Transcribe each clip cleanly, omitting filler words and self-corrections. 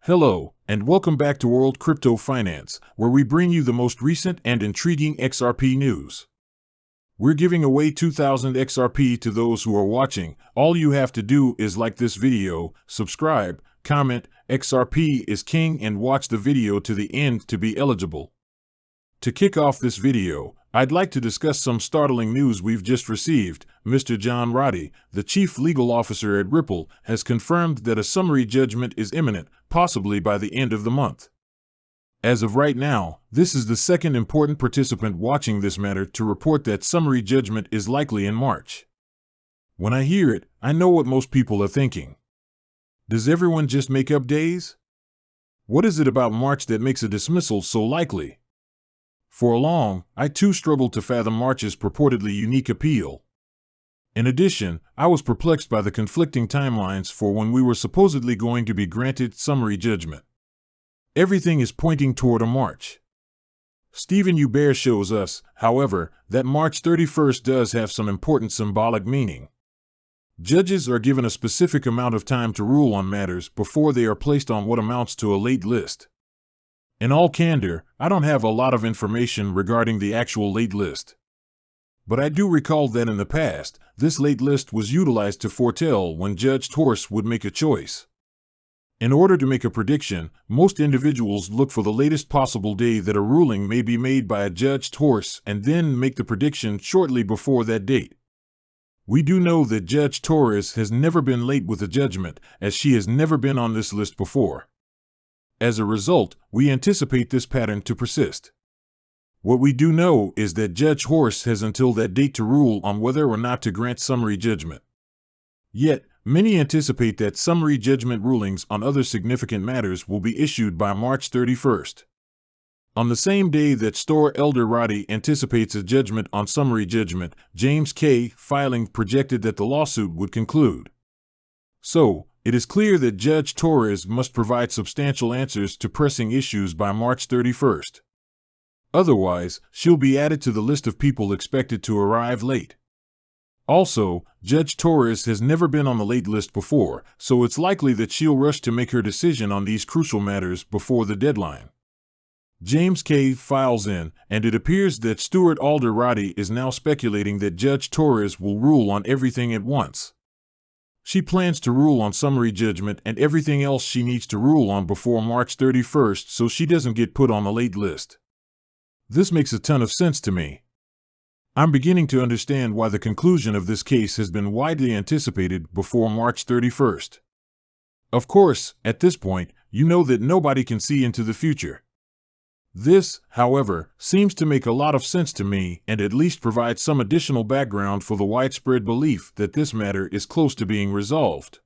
Hello, and welcome back to World Crypto Finance, where we bring you the most recent and intriguing XRP news. We're giving away 2,000 XRP to those who are watching. All you have to do is like this video, subscribe, comment, XRP is king, and watch the video to the end to be eligible. To kick off this video, I'd like to discuss some startling news we've just received. Mr. John Roddy, the chief legal officer at Ripple, has confirmed that a summary judgment is imminent, possibly by the end of the month. As of right now, this is the second important participant watching this matter to report that summary judgment is likely in March. When I hear it, I know what most people are thinking. Does everyone just make up days? What is it about March that makes a dismissal so likely? For long, I too struggled to fathom March's purportedly unique appeal. In addition, I was perplexed by the conflicting timelines for when we were supposedly going to be granted summary judgment. Everything is pointing toward a March. Stephen Hubert shows us, however, that March 31st does have some important symbolic meaning. Judges are given a specific amount of time to rule on matters before they are placed on what amounts to a late list. In all candor, I don't have a lot of information regarding the actual late list. But I do recall that in the past, this late list was utilized to foretell when Judge Torres would make a choice. In order to make a prediction, most individuals look for the latest possible day that a ruling may be made by a Judge Torres and then make the prediction shortly before that date. We do know that Judge Torres has never been late with a judgment, as she has never been on this list before. As a result, we anticipate this pattern to persist. What we do know is that Judge Torres has until that date to rule on whether or not to grant summary judgment. Yet, many anticipate that summary judgment rulings on other significant matters will be issued by March 31st. On the same day that Store Elder Roddy anticipates a judgment on summary judgment, James K. filing projected that the lawsuit would conclude. So, it is clear that Judge Torres must provide substantial answers to pressing issues by March 31st. Otherwise, she'll be added to the list of people expected to arrive late. Also, Judge Torres has never been on the late list before, so it's likely that she'll rush to make her decision on these crucial matters before the deadline. James K. files in, and it appears that Stuart Alder Roddy is now speculating that Judge Torres will rule on everything at once. She plans to rule on summary judgment and everything else she needs to rule on before March 31st so she doesn't get put on the late list. This makes a ton of sense to me. I'm beginning to understand why the conclusion of this case has been widely anticipated before March 31st. Of course, at this point, you know that nobody can see into the future. This, however, seems to make a lot of sense to me and at least provide some additional background for the widespread belief that this matter is close to being resolved.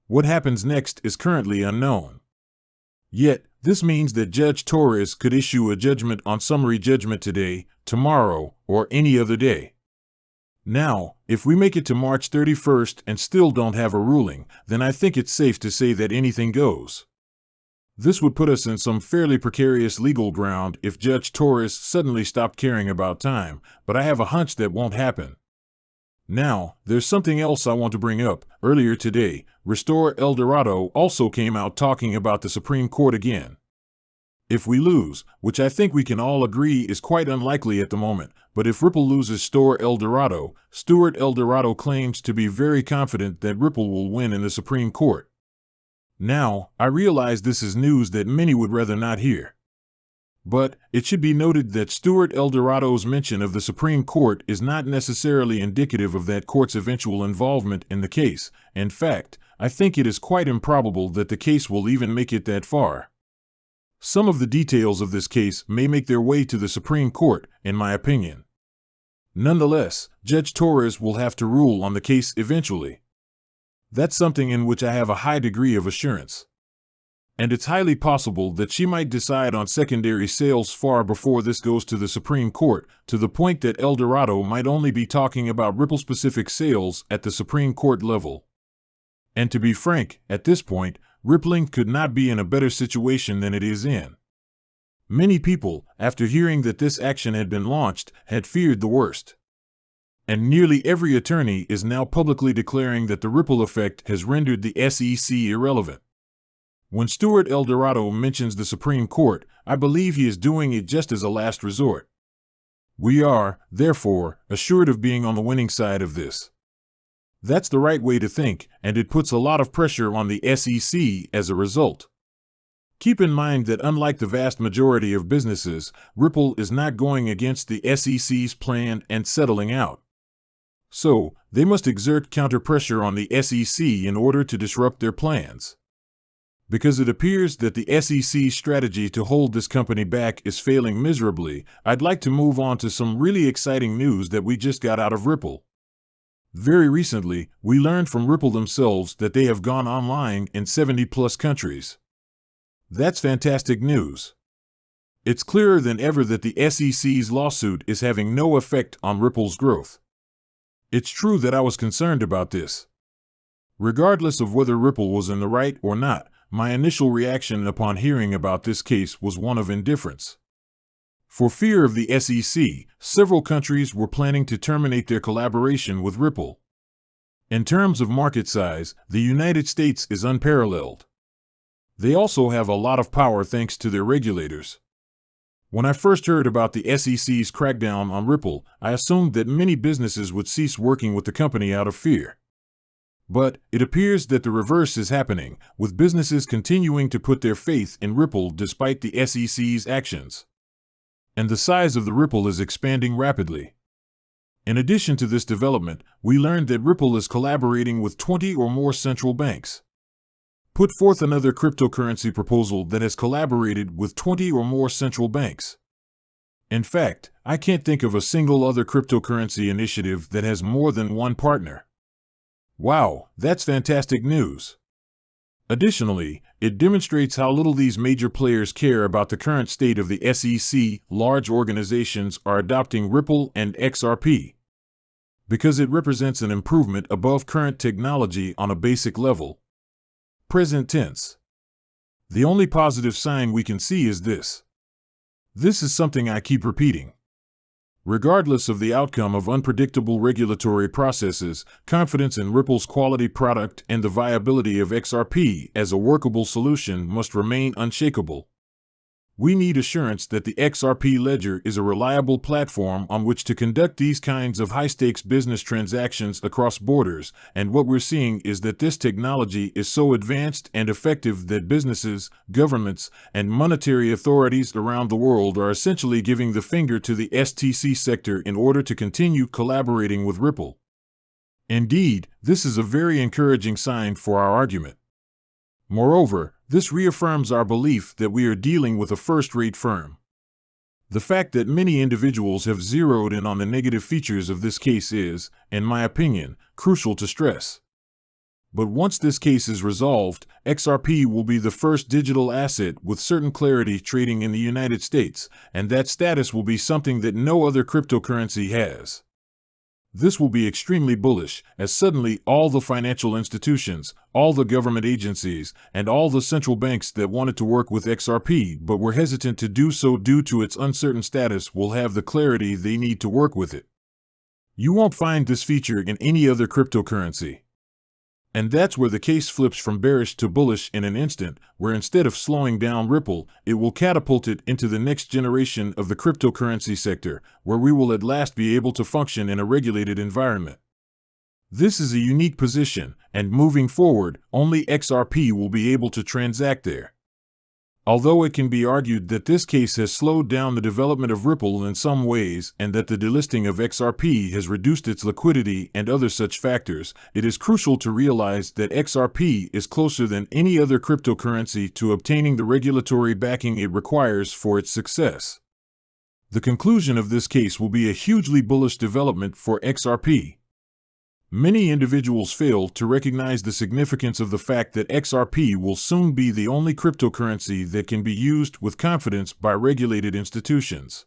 What happens next is currently unknown. Yet, this means that Judge Torres could issue a judgment on summary judgment today, tomorrow, or any other day. Now, if we make it to March 31st and still don't have a ruling, then I think it's safe to say that anything goes. This would put us in some fairly precarious legal ground if Judge Torres suddenly stopped caring about time, but I have a hunch that won't happen. Now, there's something else I want to bring up. Earlier today, Restore Eldorado also came out talking about the Supreme Court again. If we lose, which I think we can all agree is quite unlikely at the moment, but if Ripple loses Store Eldorado, Stuart Eldorado claims to be very confident that Ripple will win in the Supreme Court. Now, I realize this is news that many would rather not hear. But it should be noted that Stuart Eldorado's mention of the Supreme Court is not necessarily indicative of that court's eventual involvement in the case. In fact, I think it is quite improbable that the case will even make it that far. Some of the details of this case may make their way to the Supreme Court, in my opinion. Nonetheless, Judge Torres will have to rule on the case eventually. That's something in which I have a high degree of assurance. And it's highly possible that she might decide on secondary sales far before this goes to the Supreme Court, to the point that Eldorado might only be talking about Ripple-specific sales at the Supreme Court level. And to be frank, at this point, Rippling could not be in a better situation than it is in. Many people, after hearing that this action had been launched, had feared the worst. And nearly every attorney is now publicly declaring that the ripple effect has rendered the SEC irrelevant. When Stuart Eldorado mentions the Supreme Court, I believe he is doing it just as a last resort. We are, therefore, assured of being on the winning side of this. That's the right way to think, and it puts a lot of pressure on the SEC as a result. Keep in mind that unlike the vast majority of businesses, Ripple is not going against the SEC's plan and settling out. So, they must exert counter-pressure on the SEC in order to disrupt their plans. Because it appears that the SEC's strategy to hold this company back is failing miserably, I'd like to move on to some really exciting news that we just got out of Ripple. Very recently, we learned from Ripple themselves that they have gone online in 70+ countries. That's fantastic news. It's clearer than ever that the SEC's lawsuit is having no effect on Ripple's growth. It's true that I was concerned about this. Regardless of whether Ripple was in the right or not, my initial reaction upon hearing about this case was one of indifference. For fear of the SEC, several countries were planning to terminate their collaboration with Ripple. In terms of market size, the United States is unparalleled. They also have a lot of power thanks to their regulators. When I first heard about the SEC's crackdown on Ripple, I assumed that many businesses would cease working with the company out of fear. But it appears that the reverse is happening, with businesses continuing to put their faith in Ripple despite the SEC's actions. And the size of the Ripple is expanding rapidly. In addition to this development, we learned that Ripple is collaborating with 20 or more central banks. Put forth another cryptocurrency proposal that has collaborated with 20 or more central banks. In fact, I can't think of a single other cryptocurrency initiative that has more than one partner. Wow, that's fantastic news. Additionally, it demonstrates how little these major players care about the current state of the SEC. Large organizations are adopting Ripple and XRP because it represents an improvement above current technology on a basic level. Present tense. The only positive sign we can see is this. This is something I keep repeating. Regardless of the outcome of unpredictable regulatory processes, confidence in Ripple's quality product and the viability of XRP as a workable solution must remain unshakable. We need assurance that the XRP ledger is a reliable platform on which to conduct these kinds of high-stakes business transactions across borders, and what we're seeing is that this technology is so advanced and effective that businesses, governments, and monetary authorities around the world are essentially giving the finger to the STC sector in order to continue collaborating with Ripple. Indeed, this is a very encouraging sign for our argument. Moreover, this reaffirms our belief that we are dealing with a first-rate firm. The fact that many individuals have zeroed in on the negative features of this case is, in my opinion, crucial to stress. But once this case is resolved, XRP will be the first digital asset with certain clarity trading in the United States, and that status will be something that no other cryptocurrency has. This will be extremely bullish, as suddenly all the financial institutions, all the government agencies, and all the central banks that wanted to work with XRP but were hesitant to do so due to its uncertain status will have the clarity they need to work with it. You won't find this feature in any other cryptocurrency. And that's where the case flips from bearish to bullish in an instant, where instead of slowing down Ripple, it will catapult it into the next generation of the cryptocurrency sector, where we will at last be able to function in a regulated environment. This is a unique position, and moving forward, only XRP will be able to transact there. Although it can be argued that this case has slowed down the development of Ripple in some ways and that the delisting of XRP has reduced its liquidity and other such factors, it is crucial to realize that XRP is closer than any other cryptocurrency to obtaining the regulatory backing it requires for its success. The conclusion of this case will be a hugely bullish development for XRP. Many individuals fail to recognize the significance of the fact that XRP will soon be the only cryptocurrency that can be used with confidence by regulated institutions.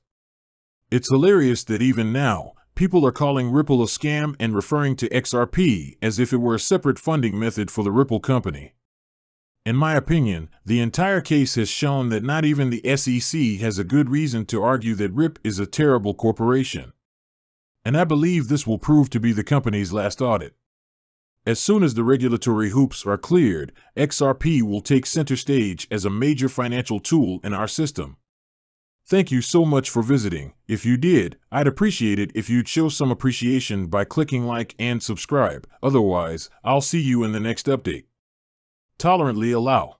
It's hilarious that even now, people are calling Ripple a scam and referring to XRP as if it were a separate funding method for the Ripple company. In my opinion, the entire case has shown that not even the SEC has a good reason to argue that RIP is a terrible corporation. And I believe this will prove to be the company's last audit. As soon as the regulatory hoops are cleared, XRP will take center stage as a major financial tool in our system. Thank you so much for visiting. If you did, I'd appreciate it if you'd show some appreciation by clicking like and subscribe. Otherwise, I'll see you in the next update. Tolerantly allow.